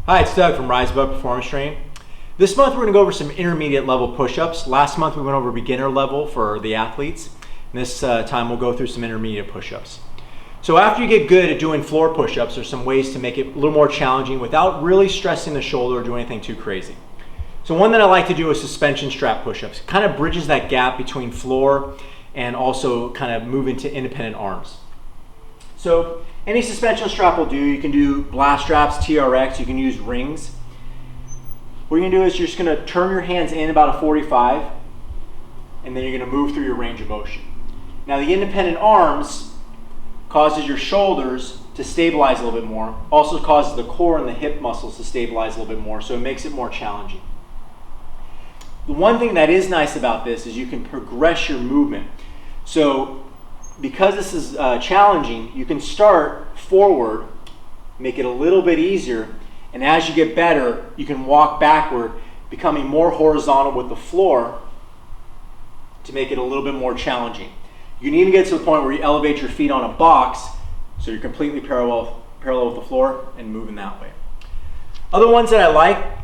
Hi, it's Doug from Rise Above Performance Training. This month we're going to go over some intermediate level push-ups. Last month we went over beginner level for the athletes. And this time we'll go through some intermediate push-ups. So after you get good at doing floor push-ups, there's some ways to make it a little more challenging without really stressing the shoulder or doing anything too crazy. So one that I like to do is suspension strap push-ups. It kind of bridges that gap between floor and also kind of move into independent arms. So any suspension strap will do. You can do blast straps, TRX, you can use rings. What you're gonna do is you're just gonna turn your hands in about a 45, and then you're gonna move through your range of motion. Now the independent arms causes your shoulders to stabilize a little bit more, also causes the core and the hip muscles to stabilize a little bit more, so it makes it more challenging. The one thing that is nice about this is you can progress your movement. So because this is challenging, you can start forward, make it a little bit easier, and as you get better, you can walk backward, becoming more horizontal with the floor to make it a little bit more challenging. You can even get to the point where you elevate your feet on a box so you're completely parallel with the floor and moving that way. Other ones that I like,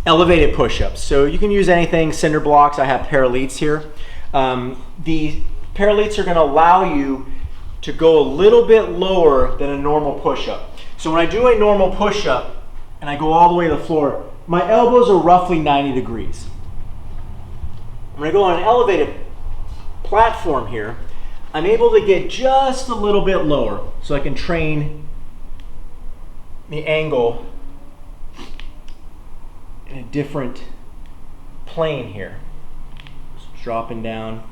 elevated push-ups. So you can use anything, cinder blocks. I have parallettes here. The parallettes are going to allow you to go a little bit lower than a normal push-up. So when I do a normal push-up and I go all the way to the floor, my elbows are roughly 90 degrees. When I go on an elevated platform here, I'm able to get just a little bit lower so I can train the angle in a different plane here. Just dropping down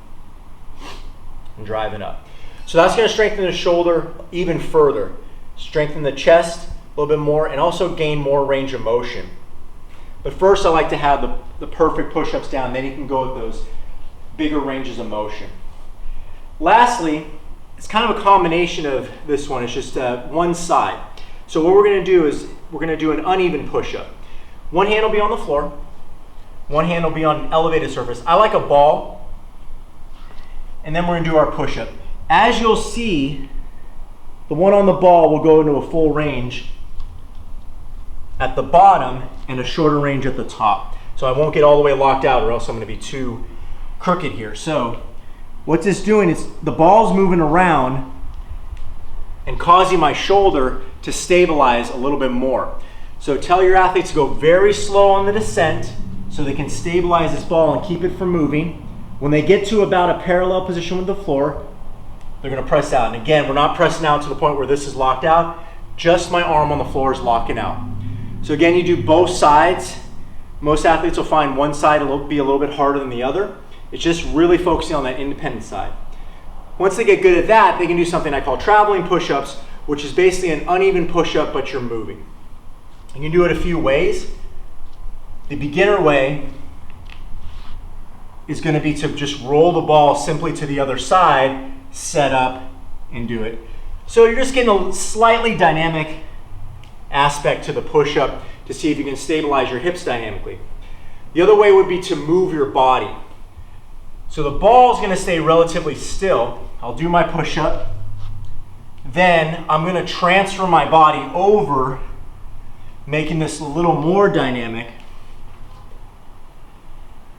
and driving up. So that's going to strengthen the shoulder even further, strengthen the chest a little bit more, and also gain more range of motion. But first I like to have the perfect push-ups down, then you can go with those bigger ranges of motion. Lastly, it's kind of a combination of this one. It's just one side. So what we're going to do is we're going to do an uneven push-up. One hand will be on the floor, one hand will be on an elevated surface. I like a ball, and then we're going to do our push-up. As you'll see, the one on the ball will go into a full range at the bottom and a shorter range at the top. So I won't get all the way locked out or else I'm going to be too crooked here. So what this is doing is the ball's moving around and causing my shoulder to stabilize a little bit more. So tell your athletes to go very slow on the descent so they can stabilize this ball and keep it from moving. When they get to about a parallel position with the floor, they're going to press out. And again, we're not pressing out to the point where this is locked out. Just my arm on the floor is locking out. So again, you do both sides. Most athletes will find one side will be a little bit harder than the other. It's just really focusing on that independent side. Once they get good at that, they can do something I call traveling push-ups, which is basically an uneven push-up, but you're moving. You can do it a few ways. The beginner way is going to be to just roll the ball simply to the other side, set up, and do it. So you're just getting a slightly dynamic aspect to the push-up to see if you can stabilize your hips dynamically. The other way would be to move your body. So the ball is going to stay relatively still. I'll do my push-up. Then I'm going to transfer my body over, making this a little more dynamic,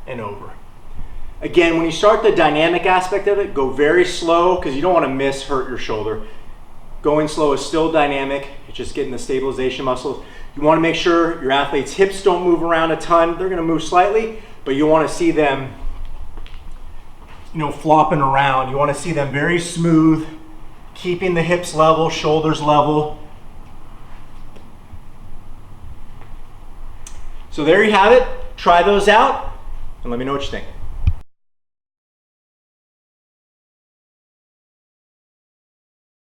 and over. Again, when you start the dynamic aspect of it, go very slow because you don't want to hurt your shoulder. Going slow is still dynamic. It's just getting the stabilization muscles. You want to make sure your athletes' hips don't move around a ton. They're going to move slightly, but you want to see them, flopping around. You want to see them very smooth, keeping the hips level, shoulders level. So there you have it. Try those out and let me know what you think.